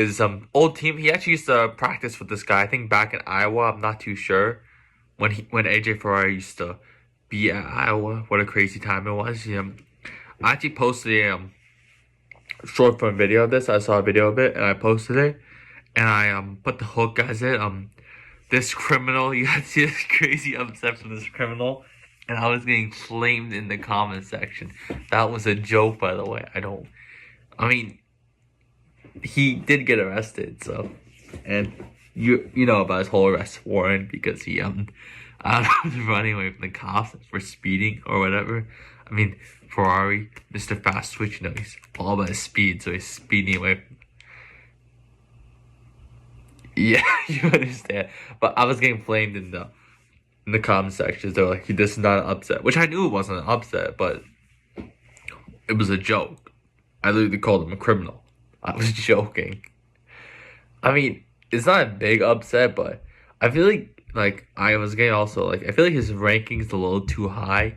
his old team. He actually used to practice with this guy. I think back in Iowa. I'm not too sure when AJ Ferrari used to be at Iowa. What a crazy time it was. I actually posted a short form video of this. I saw a video of it and I posted it, and I put the hook as it this criminal. You got to see this crazy upset from this criminal, and I was getting flamed in the comment section. That was a joke, by the way. I mean, he did get arrested, so, and you know about his whole arrest warrant because he I don't know, was running away from the cops for speeding or whatever. I mean, Ferrari, Mr. Fast Twitch, he's all about his speed, so he's speeding away. Yeah, you understand. But I was getting flamed in the comment sections. They were like, "This is not an upset," which I knew it wasn't an upset, but it was a joke. I literally called him a criminal. I was joking. I mean, it's not a big upset, but I feel like I was getting also I feel like his ranking's a little too high.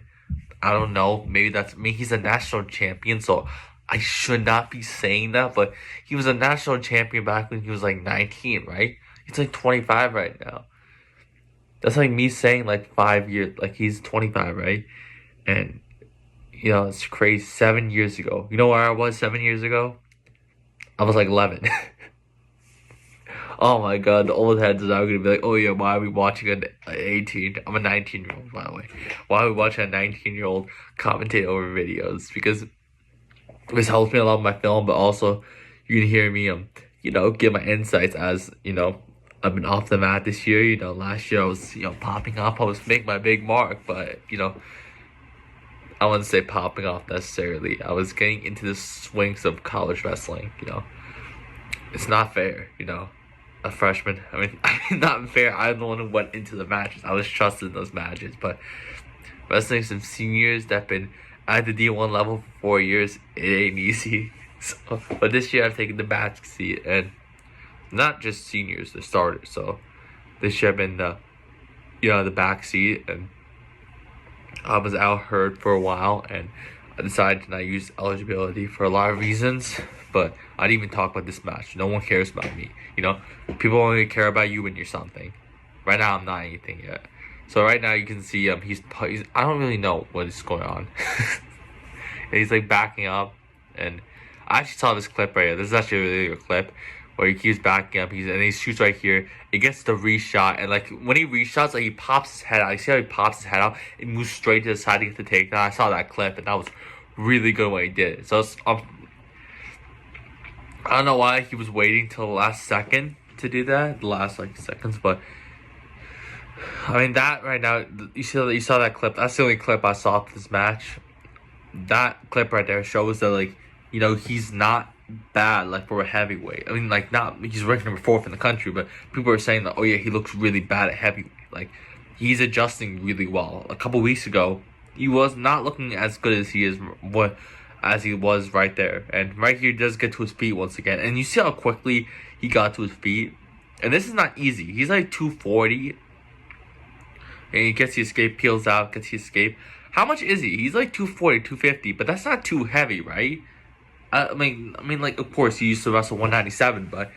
I don't know. Maybe that's me. He's a national champion, so I should not be saying that. But he was a national champion back when he was like 19, right? He's like 25 right now. That's like me saying like 5 years, like he's 25, right? And it's crazy. 7 years ago. You know where I was 7 years ago? I was like 11. Oh my god, the old heads are now gonna be like, oh yeah, why are we watching an 18? I'm a 19-year-old, by the way. Why are we watching a 19-year-old commentate over videos? Because this helps me a lot with my film, but also you can hear me give my insights as I've been off the mat this year. Last year I was popping up. I was making my big mark, but I wouldn't say popping off necessarily. I was getting into the swings of college wrestling. It's not fair. A freshman. I mean, not fair. I'm the one who went into the matches. I was trusted in those matches, but wrestling some seniors that have been at the D1 level for 4 years, it ain't easy. So, but this year I've taken the back seat, and not just seniors, the starters. So this year I've been the back seat, and I was out hurt for a while, and I decided to not use eligibility for a lot of reasons. But I didn't even talk about this match. No one cares about me. People only care about you when you're something. Right now, I'm not anything yet. So right now, you can see he's I don't really know what is going on. And he's like backing up, and I actually saw this clip right here. This is actually a really good clip where he keeps backing up. And he shoots right here. It gets the reshot, and like when he reshots, like he pops his head out. You see how he pops his head out? It moves straight to the side to get the takedown. I saw that clip, and that was really good when he did it. So I don't know why he was waiting till the last second to do that, the last seconds, but I mean that right now, you saw that clip. That's the only clip I saw of this match. That clip right there shows that he's not bad for a heavyweight. I mean he's ranked number 4th in the country, but people are saying that, oh yeah, he looks really bad at heavyweight. He's adjusting really well. A couple weeks ago, he was not looking as good as he was right there. And right here, he does get to his feet once again. And you see how quickly he got to his feet. And this is not easy. He's like 240. And he gets the escape, peels out, gets the escape. How much is he? He's like 240, 250. But that's not too heavy, right? I mean, of course, he used to wrestle 197. But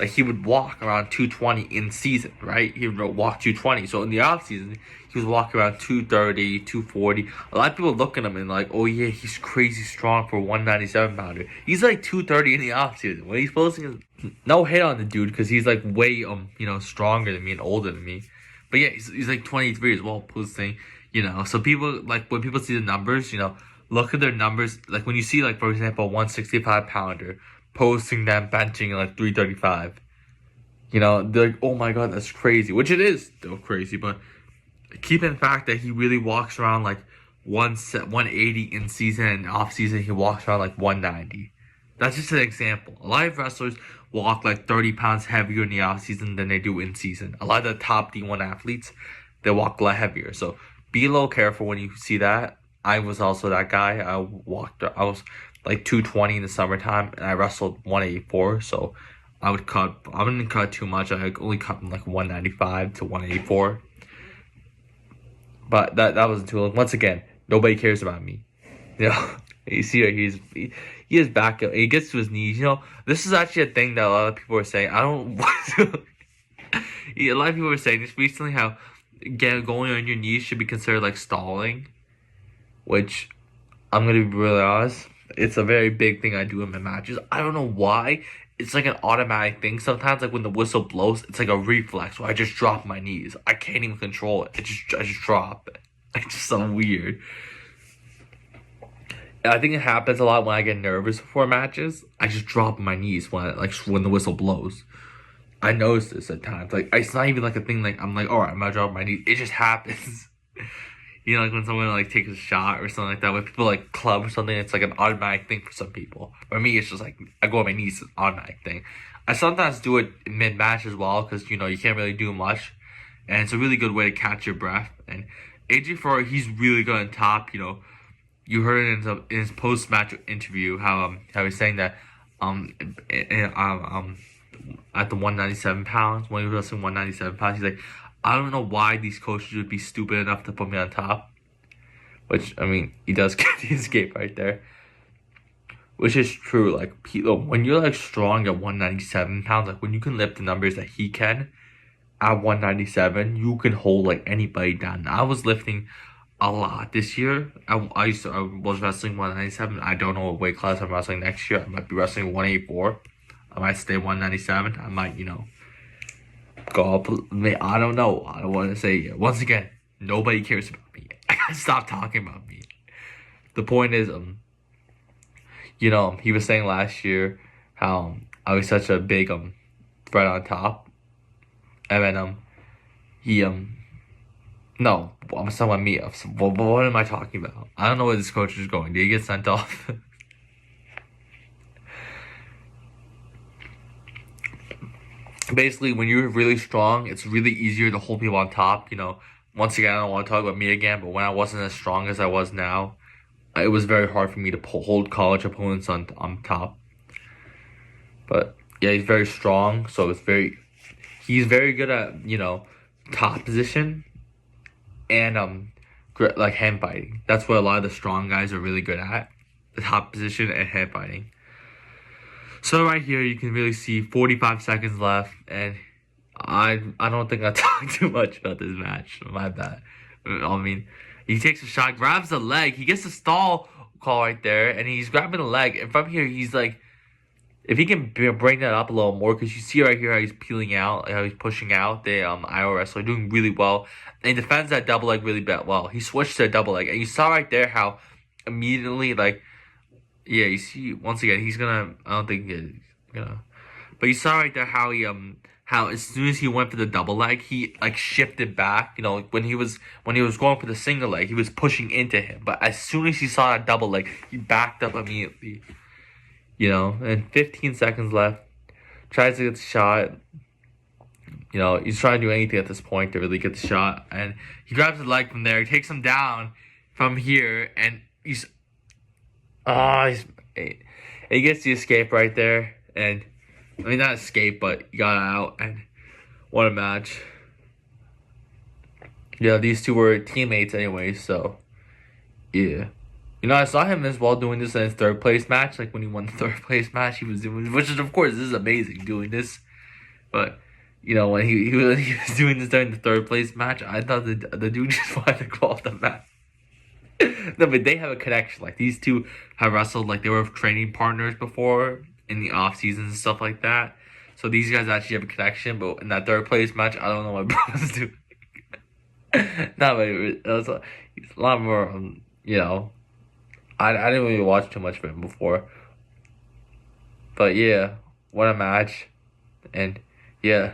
he would walk around 220 in season, right? He would walk 220. So in the off season, he was walking around 230, 240. A lot of people look at him and oh yeah, he's crazy strong for a 197 pounder. He's like 230 in the off season. When he's posting, no hate on the dude because he's way stronger than me and older than me. But yeah, he's like 23 as well, posting. So people when people see the numbers, look at their numbers. When you see for example, a 165 pounder posting them benching 335. They're like, oh my god, that's crazy. Which it is still crazy, but keep in fact that he really walks around 180 in season, and off season he walks around 190. That's just an example. A lot of wrestlers walk 30 pounds heavier in the off season than they do in season. A lot of the top D1 athletes, they walk a lot heavier. So be a little careful when you see that. I was also that guy. I was 220 in the summertime, and I wrestled 184. So I wouldn't cut too much. I only cut from 195 to 184. But that wasn't too long. Once again, nobody cares about me. You see, he is back. He gets to his knees. This is actually a thing that a lot of people are saying. I don't. A lot of people were saying this recently. How going on your knees should be considered like stalling, which I'm gonna be really honest. It's a very big thing I do in my matches. I don't know why. It's like an automatic thing. Sometimes, like when the whistle blows, it's like a reflex where I just drop my knees. I can't even control it. I just drop. It's just so weird. And I think it happens a lot when I get nervous before matches. I just drop my knees when the whistle blows. I notice this at times. Like it's not even like a thing. Like I'm like, all right, I'm gonna drop my knees. It just happens. Like when someone like takes a shot or something like that, when people like club or something, it's like an automatic thing for some people. For me, it's just like I go on my knees, it's an automatic thing. I sometimes do it mid match as well because you can't really do much, and it's a really good way to catch your breath. And AJ Ferrari, he's really good on top. You heard in his post match interview how he's saying that at the 197 pounds when he was wrestling 197 pounds, he's like, I don't know why these coaches would be stupid enough to put me on top. Which, I mean, he does get the escape right there. Which is true. Like, when you're, like, strong at 197 pounds, like, when you can lift the numbers that he can at 197, you can hold, like, anybody down. I was lifting a lot this year. I was wrestling 197. I don't know what weight class I'm wrestling next year. I might be wrestling 184. I might stay 197. I might, go up. I don't know. I don't want to say it. Once again, nobody cares about me. I gotta stop talking about me. The point is, he was saying last year how I was such a big threat on top, and then no, I'm talking about me. What am I talking about? I don't know where this coach is going. Did he get sent off? Basically, when you're really strong, it's really easier to hold people on top. Once again, I don't want to talk about me again, but when I wasn't as strong as I was now, it was very hard for me to hold college opponents on top. But yeah, he's very strong, so he's very good at top position and like hand fighting. That's what a lot of the strong guys are really good at: the top position and hand fighting. So right here, you can really see 45 seconds left, and I don't think I talked too much about this match. My bad. I mean, he takes a shot, grabs the leg. He gets a stall call right there, and he's grabbing the leg. And from here, he's like, if he can bring that up a little more, because you see right here how he's peeling out, how he's pushing out the Iowa wrestler, doing really well. And he defends that double leg really well. He switched to a double leg, and you saw right there how immediately, like, yeah, you see, once again, he's gonna, I don't think he's gonna, but you saw right there how he, how as soon as he went for the double leg, he, like, shifted back, when he was going for the single leg, he was pushing into him, but as soon as he saw that double leg, he backed up immediately, and 15 seconds left, tries to get the shot, he's trying to do anything at this point to really get the shot, and he grabs the leg from there, he takes him down from here, and he gets the escape right there, and I mean not escape, but he got out, and what a match. Yeah, these two were teammates anyway, so yeah. I saw him as well doing this in his third place match, like when he won the third place match, he was doing, which is of course this is amazing doing this, but when he was doing this during the third place match, I thought the dude just wanted to go off the match. No, but they have a connection. Like, these two have wrestled, like, they were training partners before in the off seasons and stuff like that. So these guys actually have a connection. But in that third place match, I don't know what bro was doing. No, but it was a lot more. I didn't really watch too much of him before. But yeah, what a match, and yeah.